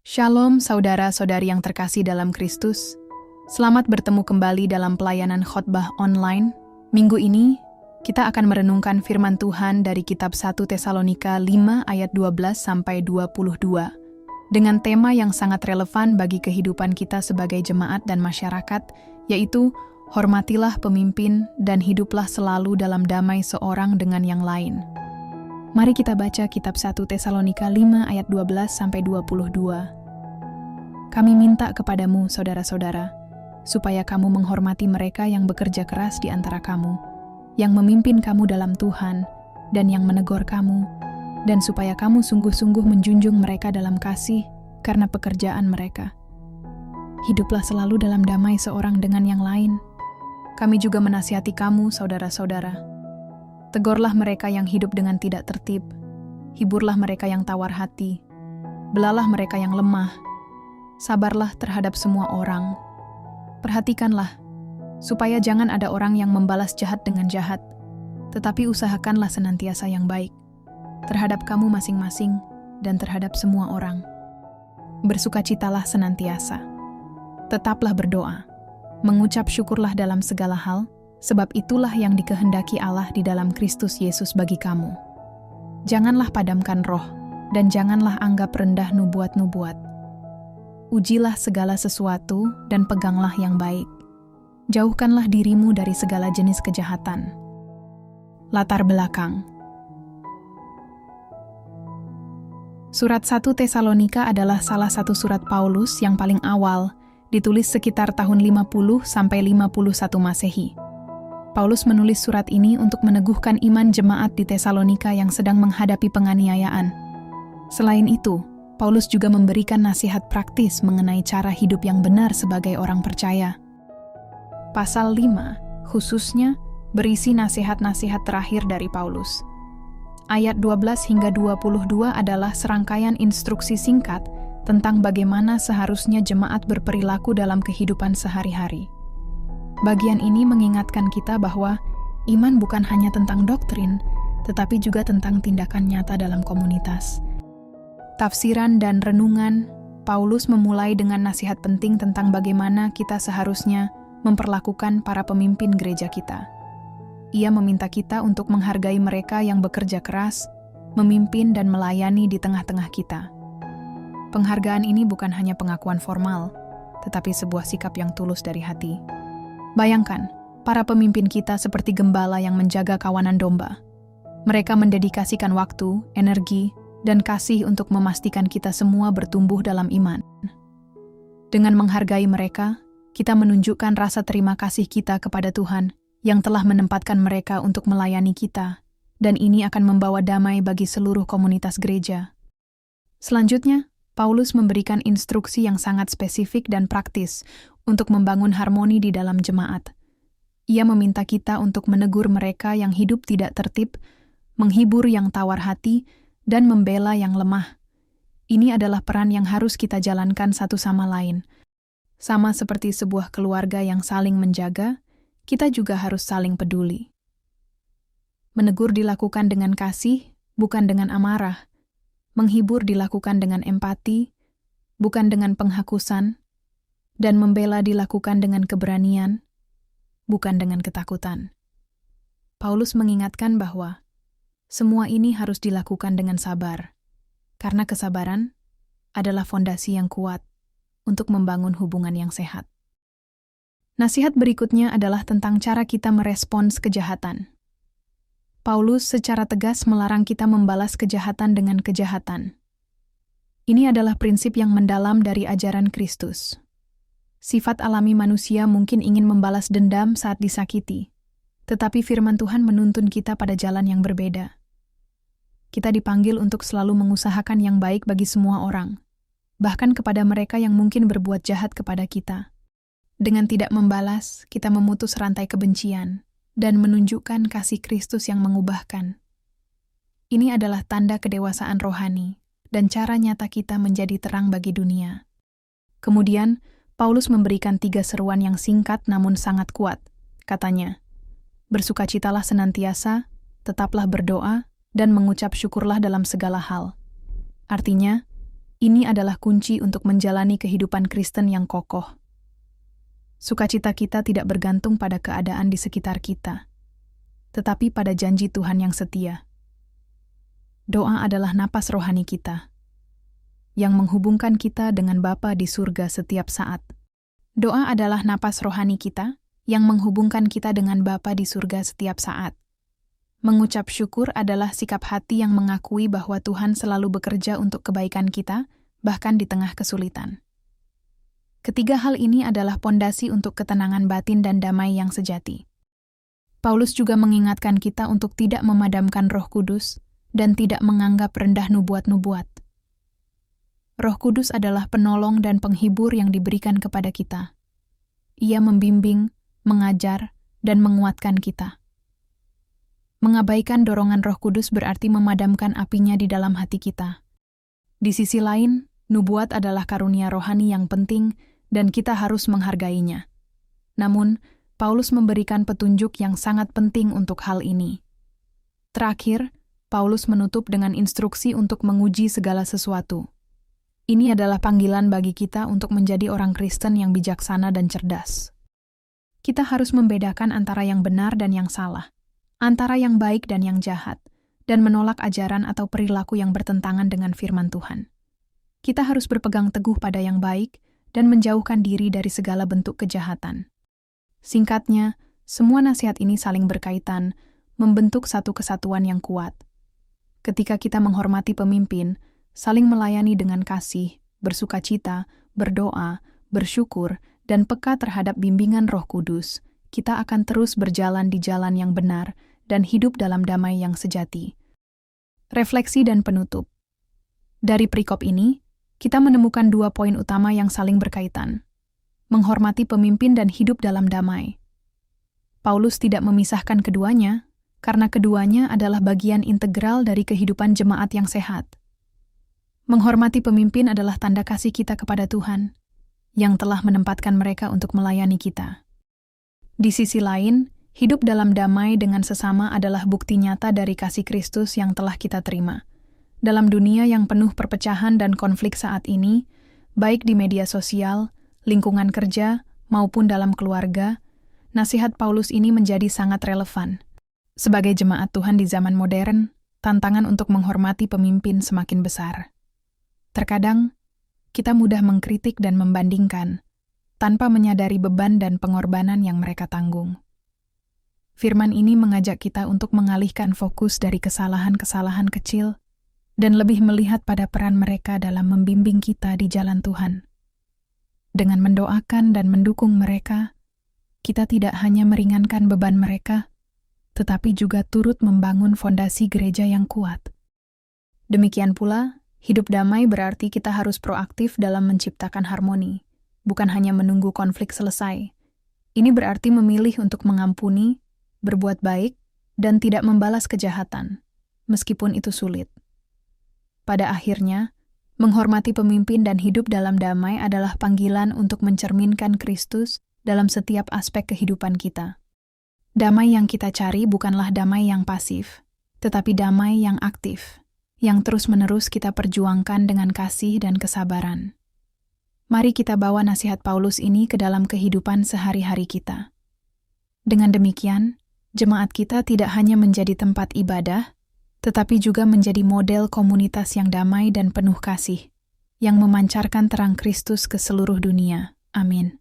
Shalom saudara-saudari yang terkasih dalam Kristus. Selamat bertemu kembali dalam pelayanan khotbah online. Minggu ini, kita akan merenungkan firman Tuhan dari kitab 1 Tesalonika 5 ayat 12-22 dengan tema yang sangat relevan bagi kehidupan kita sebagai jemaat dan masyarakat, yaitu hormatilah pemimpin dan hiduplah selalu dalam damai seorang dengan yang lain. Mari kita baca kitab 1 Tesalonika 5 ayat 12-22. Kami minta kepadamu, saudara-saudara, supaya kamu menghormati mereka yang bekerja keras di antara kamu, yang memimpin kamu dalam Tuhan, dan yang menegur kamu, dan supaya kamu sungguh-sungguh menjunjung mereka dalam kasih karena pekerjaan mereka. Hiduplah selalu dalam damai seorang dengan yang lain. Kami juga menasihati kamu, saudara-saudara. Tegurlah mereka yang hidup dengan tidak tertib, hiburlah mereka yang tawar hati, belalah mereka yang lemah, sabarlah terhadap semua orang. Perhatikanlah, supaya jangan ada orang yang membalas jahat dengan jahat, tetapi usahakanlah senantiasa yang baik, terhadap kamu masing-masing dan terhadap semua orang. Bersukacitalah senantiasa. Tetaplah berdoa. Mengucap syukurlah dalam segala hal, sebab itulah yang dikehendaki Allah di dalam Kristus Yesus bagi kamu. Janganlah padamkan roh, dan janganlah anggap rendah nubuat-nubuat. Ujilah segala sesuatu dan peganglah yang baik. Jauhkanlah dirimu dari segala jenis kejahatan. Latar belakang. Surat 1 Tesalonika adalah salah satu surat Paulus yang paling awal, ditulis sekitar tahun 50-51 Masehi. Paulus menulis surat ini untuk meneguhkan iman jemaat di Tesalonika yang sedang menghadapi penganiayaan. Selain itu, Paulus juga memberikan nasihat praktis mengenai cara hidup yang benar sebagai orang percaya. Pasal 5, khususnya, berisi nasihat-nasihat terakhir dari Paulus. Ayat 12 hingga 22 adalah serangkaian instruksi singkat tentang bagaimana seharusnya jemaat berperilaku dalam kehidupan sehari-hari. Bagian ini mengingatkan kita bahwa iman bukan hanya tentang doktrin, tetapi juga tentang tindakan nyata dalam komunitas. Tafsiran dan renungan, Paulus memulai dengan nasihat penting tentang bagaimana kita seharusnya memperlakukan para pemimpin gereja kita. Ia meminta kita untuk menghargai mereka yang bekerja keras, memimpin dan melayani di tengah-tengah kita. Penghargaan ini bukan hanya pengakuan formal, tetapi sebuah sikap yang tulus dari hati. Bayangkan, para pemimpin kita seperti gembala yang menjaga kawanan domba. Mereka mendedikasikan waktu, energi, dan kasih untuk memastikan kita semua bertumbuh dalam iman. Dengan menghargai mereka, kita menunjukkan rasa terima kasih kita kepada Tuhan yang telah menempatkan mereka untuk melayani kita, dan ini akan membawa damai bagi seluruh komunitas gereja. Selanjutnya, Paulus memberikan instruksi yang sangat spesifik dan praktis untuk membangun harmoni di dalam jemaat. Ia meminta kita untuk menegur mereka yang hidup tidak tertib, menghibur yang tawar hati, dan membela yang lemah. Ini adalah peran yang harus kita jalankan satu sama lain. Sama seperti sebuah keluarga yang saling menjaga, kita juga harus saling peduli. Menegur dilakukan dengan kasih, bukan dengan amarah. Menghibur dilakukan dengan empati, bukan dengan penghakusan, dan membela dilakukan dengan keberanian, bukan dengan ketakutan. Paulus mengingatkan bahwa semua ini harus dilakukan dengan sabar, karena kesabaran adalah fondasi yang kuat untuk membangun hubungan yang sehat. Nasihat berikutnya adalah tentang cara kita merespons kejahatan. Paulus secara tegas melarang kita membalas kejahatan dengan kejahatan. Ini adalah prinsip yang mendalam dari ajaran Kristus. Sifat alami manusia mungkin ingin membalas dendam saat disakiti, tetapi firman Tuhan menuntun kita pada jalan yang berbeda. Kita dipanggil untuk selalu mengusahakan yang baik bagi semua orang, bahkan kepada mereka yang mungkin berbuat jahat kepada kita. Dengan tidak membalas, kita memutus rantai kebencian dan menunjukkan kasih Kristus yang mengubahkan. Ini adalah tanda kedewasaan rohani dan cara nyata kita menjadi terang bagi dunia. Kemudian, Paulus memberikan 3 seruan yang singkat namun sangat kuat. Katanya, bersukacitalah senantiasa, tetaplah berdoa, dan mengucap syukurlah dalam segala hal. Artinya, Ini adalah kunci untuk menjalani kehidupan Kristen yang kokoh. Sukacita kita tidak bergantung pada keadaan di sekitar kita, tetapi pada janji Tuhan yang setia. Doa adalah napas rohani kita, yang menghubungkan kita dengan Bapa di surga setiap saat. Doa adalah napas rohani kita, yang menghubungkan kita dengan Bapa di surga setiap saat. Mengucap syukur adalah sikap hati yang mengakui bahwa Tuhan selalu bekerja untuk kebaikan kita, bahkan di tengah kesulitan. Ketiga hal ini adalah pondasi untuk ketenangan batin dan damai yang sejati. Paulus juga mengingatkan kita untuk tidak memadamkan Roh Kudus dan tidak menganggap rendah nubuat-nubuat. Roh Kudus adalah penolong dan penghibur yang diberikan kepada kita. Ia membimbing, mengajar, dan menguatkan kita. Mengabaikan dorongan Roh Kudus berarti memadamkan apinya di dalam hati kita. Di sisi lain, nubuat adalah karunia rohani yang penting dan kita harus menghargainya. Namun, Paulus memberikan petunjuk yang sangat penting untuk hal ini. Terakhir, Paulus menutup dengan instruksi untuk menguji segala sesuatu. Ini adalah panggilan bagi kita untuk menjadi orang Kristen yang bijaksana dan cerdas. Kita harus membedakan antara yang benar dan yang salah, antara yang baik dan yang jahat, dan menolak ajaran atau perilaku yang bertentangan dengan firman Tuhan. Kita harus berpegang teguh pada yang baik dan menjauhkan diri dari segala bentuk kejahatan. Singkatnya, semua nasihat ini saling berkaitan, membentuk satu kesatuan yang kuat. Ketika kita menghormati pemimpin, saling melayani dengan kasih, bersukacita, berdoa, bersyukur, dan peka terhadap bimbingan Roh Kudus, kita akan terus berjalan di jalan yang benar dan hidup dalam damai yang sejati. Refleksi dan penutup. Dari perikop ini, kita menemukan 2 poin utama yang saling berkaitan. Menghormati pemimpin dan hidup dalam damai. Paulus tidak memisahkan keduanya, karena keduanya adalah bagian integral dari kehidupan jemaat yang sehat. Menghormati pemimpin adalah tanda kasih kita kepada Tuhan, yang telah menempatkan mereka untuk melayani kita. Di sisi lain, hidup dalam damai dengan sesama adalah bukti nyata dari kasih Kristus yang telah kita terima. Dalam dunia yang penuh perpecahan dan konflik saat ini, baik di media sosial, lingkungan kerja, maupun dalam keluarga, nasihat Paulus ini menjadi sangat relevan. Sebagai jemaat Tuhan di zaman modern, tantangan untuk menghormati pemimpin semakin besar. Terkadang, kita mudah mengkritik dan membandingkan, tanpa menyadari beban dan pengorbanan yang mereka tanggung. Firman ini mengajak kita untuk mengalihkan fokus dari kesalahan-kesalahan kecil dan lebih melihat pada peran mereka dalam membimbing kita di jalan Tuhan. Dengan mendoakan dan mendukung mereka, kita tidak hanya meringankan beban mereka, tetapi juga turut membangun fondasi gereja yang kuat. Demikian pula, hidup damai berarti kita harus proaktif dalam menciptakan harmoni, bukan hanya menunggu konflik selesai. Ini berarti memilih untuk mengampuni, berbuat baik, dan tidak membalas kejahatan, meskipun itu sulit. Pada akhirnya, menghormati pemimpin dan hidup dalam damai adalah panggilan untuk mencerminkan Kristus dalam setiap aspek kehidupan kita. Damai yang kita cari bukanlah damai yang pasif, tetapi damai yang aktif, yang terus-menerus kita perjuangkan dengan kasih dan kesabaran. Mari kita bawa nasihat Paulus ini ke dalam kehidupan sehari-hari kita. Dengan demikian, jemaat kita tidak hanya menjadi tempat ibadah, tetapi juga menjadi model komunitas yang damai dan penuh kasih, yang memancarkan terang Kristus ke seluruh dunia. Amin.